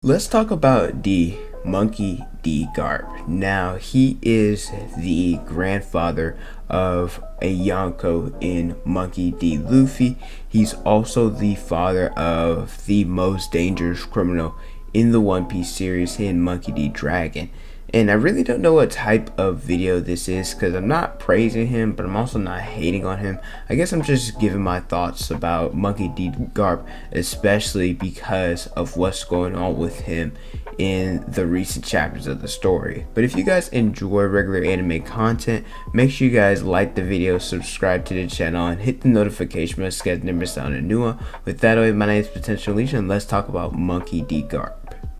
Let's talk about the Monkey D. Garp. Now, he is the grandfather of a Yonko in Monkey D. Luffy. He's also the father of the most dangerous criminal in the One Piece series, hidden Monkey D. Dragon. And I really don't know what type of video this is because I'm not praising him, but I'm also not hating on him. I guess I'm just giving my thoughts about Monkey D. Garp, especially because of what's going on with him in the recent chapters of the story. But if you guys enjoy regular anime content, make sure you guys like the video, subscribe to the channel, and hit the notification bell so you guys never miss out on a new one. With that, my name is Potential Legion, and let's talk about Monkey D. Garp.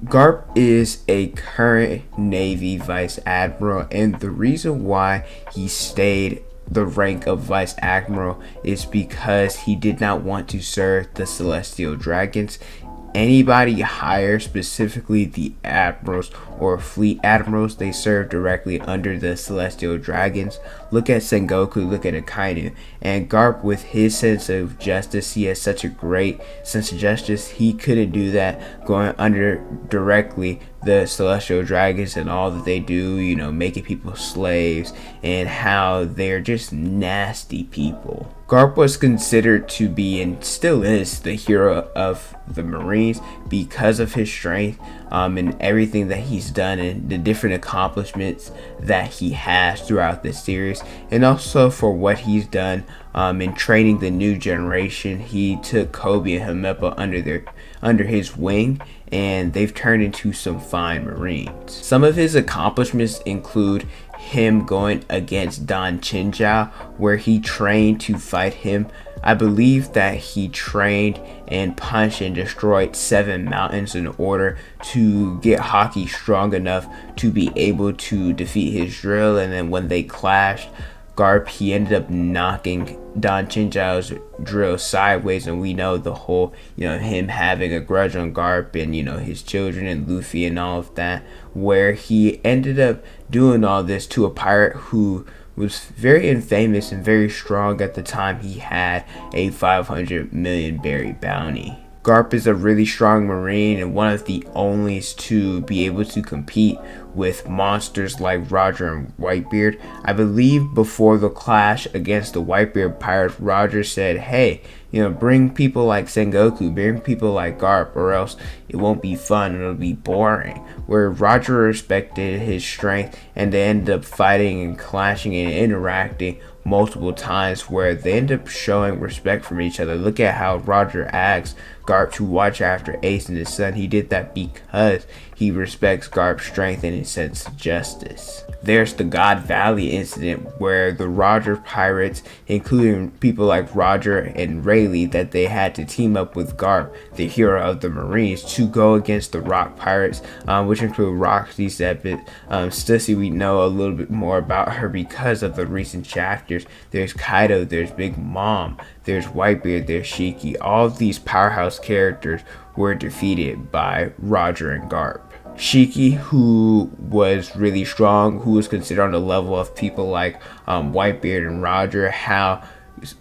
Garp is a current Navy Vice Admiral, and the reason why he stayed the rank of Vice Admiral is because he did not want to serve the Celestial Dragons. Anybody higher, specifically the admirals or fleet admirals, they serve directly under the Celestial Dragons. Look at Sengoku, look at Akainu, and Garp, with his sense of justice, he has such a great sense of justice, he couldn't do that going under directly the Celestial Dragons and all that they do, you know, making people slaves and how they're just nasty people. Garp was considered to be, and still is, the hero of the Marines because of his strength and everything that he's done and the different accomplishments that he has throughout the series, and also for what he's done in training the new generation. He took Koby and Himepa under his wing, and they've turned into some fine Marines. Some of his accomplishments include him going against Don Chinjao, where he trained to fight him. I believe that he trained and punched and destroyed 7 mountains in order to get Haki strong enough to be able to defeat his drill. And then when they clashed, Garp, he ended up knocking Don Chinjao's drill sideways, and we know the whole, him having a grudge on Garp and, his children and Luffy and all of that, where he ended up doing all this to a pirate who was very infamous and very strong at the time. He had a 500 million berry bounty. Garp is a really strong Marine and one of the onlys to be able to compete with monsters like Roger and Whitebeard. I believe before the clash against the Whitebeard pirates, Roger said, hey, bring people like Sengoku, bring people like Garp, or else it won't be fun, it'll be boring. Where Roger respected his strength, and they ended up fighting and clashing and interacting multiple times, where they end up showing respect from each other. Look at how Roger asked Garp to watch after Ace and his son. He did that because he respects Garp's strength and his sense of justice. There's the God Valley incident, where the Roger pirates, including people like Roger and Rayleigh, that they had to team up with Garp, the hero of the Marines, to go against the Rock pirates, which include Roxy, Stussy. We know a little bit more about her because of the recent chapters. There's Kaido, there's Big Mom, there's Whitebeard, there's Shiki. All of these powerhouse characters were defeated by Roger and Garp. Shiki, who was really strong, who was considered on the level of people like Whitebeard and Roger, how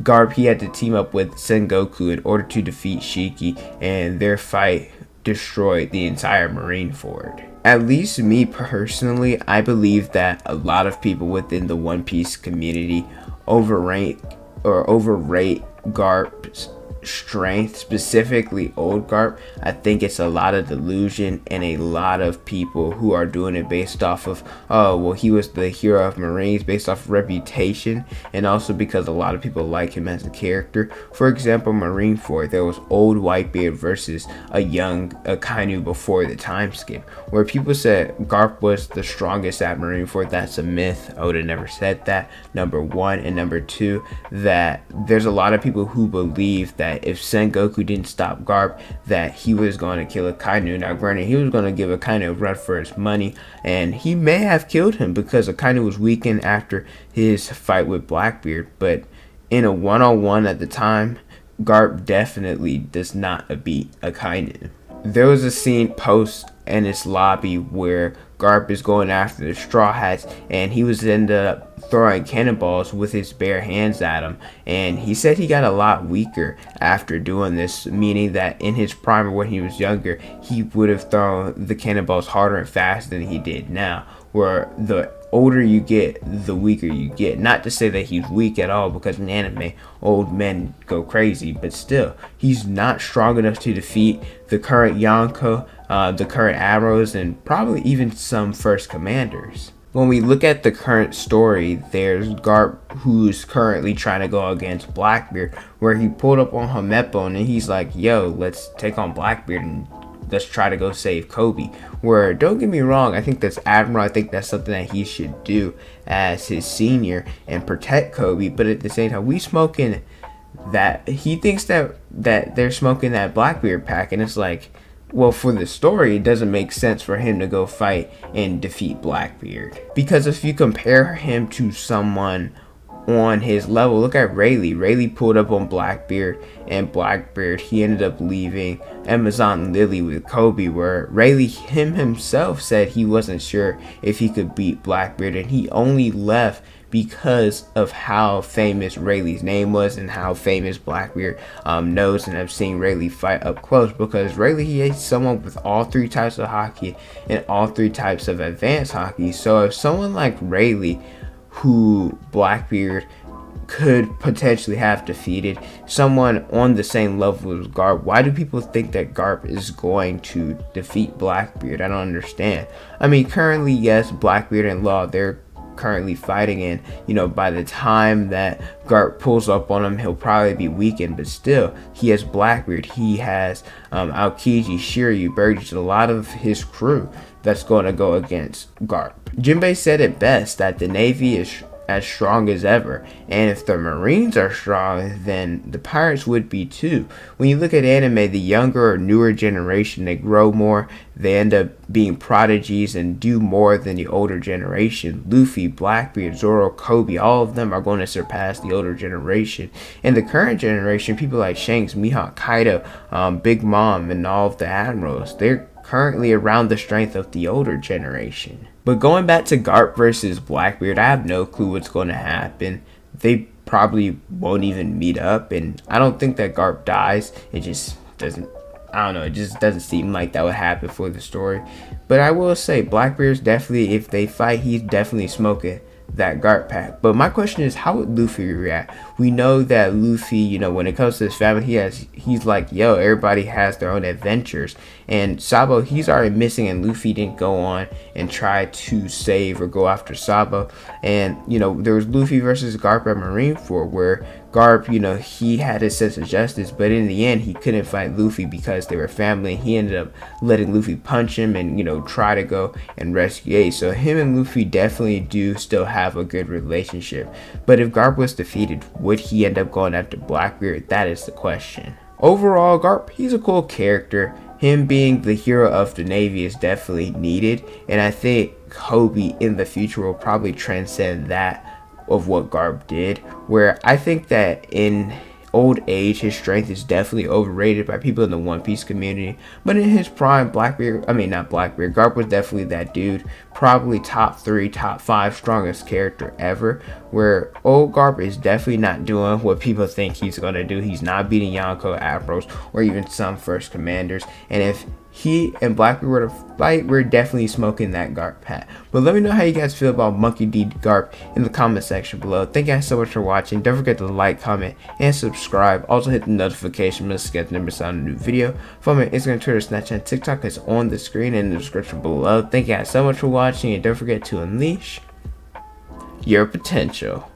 Garp, he had to team up with Sengoku in order to defeat Shiki, and their fight destroyed the entire Marine fort. At least me personally, I believe that a lot of people within the One Piece community overrate Garp's strength, specifically old Garp. I think it's a lot of delusion and a lot of people who are doing it based off of, oh well, he was the hero of Marines, based off of reputation, and also because a lot of people like him as a character. For example, Marineford, there was old Whitebeard versus a young Akainu before the time skip, where people said Garp was the strongest at Marineford. That's a myth. I would have never said that, number one. And number two, that there's a lot of people who believe that if Sengoku didn't stop Garp, that he was going to kill Akainu. Now granted, he was going to give Akainu a run for his money, and he may have killed him because Akainu was weakened after his fight with Blackbeard, but in a one-on-one at the time, Garp definitely does not beat Akainu. There was a scene post Enies Lobby where Garp is going after the Straw Hats, and he was ended up throwing cannonballs with his bare hands at him. And he said he got a lot weaker after doing this, meaning that in his prime, when he was younger, he would have thrown the cannonballs harder and faster than he did now, where the older you get, the weaker you get. Not to say that he's weak at all, because in anime, old men go crazy, but still, he's not strong enough to defeat the current Yonko, the current admirals, and probably even some first commanders. When we look at the current story, there's Garp, who's currently trying to go against Blackbeard, where he pulled up on Hamepo and he's like, yo, let's take on Blackbeard and let's try to go save Koby. Where, don't get me wrong, I think that's admirable. I think that's something that he should do as his senior and protect Koby. But at the same time, we smoking that, he thinks that they're smoking that Blackbeard pack, and it's like, well, for the story, it doesn't make sense for him to go fight and defeat Blackbeard. Because if you compare him to someone on his level, look at Rayleigh. Rayleigh pulled up on Blackbeard, and Blackbeard, he ended up leaving Amazon Lily with Koby, where Rayleigh himself said he wasn't sure if he could beat Blackbeard, and he only left because of how famous Rayleigh's name was and how famous Blackbeard knows and have seen Rayleigh fight up close, because Rayleigh, he is someone with all 3 types of hockey and all 3 types of advanced hockey. So if someone like Rayleigh, who Blackbeard could potentially have defeated, someone on the same level as Garp, why do people think that Garp is going to defeat Blackbeard? I don't understand. I mean, currently, yes, Blackbeard and Law, they're currently fighting, and you know, by the time that Garp pulls up on him, he'll probably be weakened, but still, he has Blackbeard, he has Aokiji, Shiryu, Burgess, a lot of his crew that's going to go against Garp. Jinbei said it best, that the Navy is as strong as ever, and if the Marines are strong, then the pirates would be too. When you look at anime, the younger or newer generation, they grow more, they end up being prodigies and do more than the older generation. Luffy, Blackbeard, Zoro, Koby, all of them are going to surpass the older generation. And the current generation, people like Shanks, Mihawk, Kaido, Big Mom, and all of the admirals, they're currently around the strength of the older generation. But going back to Garp versus Blackbeard, I have no clue what's going to happen. They probably won't even meet up, and I don't think that Garp dies. It just doesn't, I don't know, it just doesn't seem like that would happen for the story. But I will say, Blackbeard's definitely, if they fight, he's definitely smoking that Garp pack. But my question is, how would Luffy react? We know that Luffy, you know, when it comes to his family, he's like, yo, everybody has their own adventures. And Sabo, he's already missing, and Luffy didn't go on and try to save or go after Sabo. And, you know, there was Luffy versus Garp at Marineford, where Garp, you know, he had his sense of justice, but in the end, he couldn't fight Luffy because they were family. He ended up letting Luffy punch him and, you know, try to go and rescue Ace. So him and Luffy definitely do still have a good relationship. But if Garp was defeated, would he end up going after Blackbeard? That is the question. Overall, Garp, he's a cool character. Him being the hero of the Navy is definitely needed, and I think Koby in the future will probably transcend that of what Garp did, where I think that in old age his strength is definitely overrated by people in the One Piece community. But in his prime, Garp was definitely that dude, probably top 3, top 5 strongest character ever, where old Garp is definitely not doing what people think he's gonna do. He's not beating Yonko admirals or even some first commanders, and if he and Blackbeard were to fight, we're definitely smoking that Garp hat. But let me know how you guys feel about Monkey D. Garp in the comment section below. Thank you guys so much for watching. Don't forget to like, comment, and subscribe. Also hit the notification bell to get the number on a new video. Follow me on Instagram, Twitter, Snapchat, and TikTok. It's on the screen and in the description below. Thank you guys so much for watching, and don't forget to unleash your potential.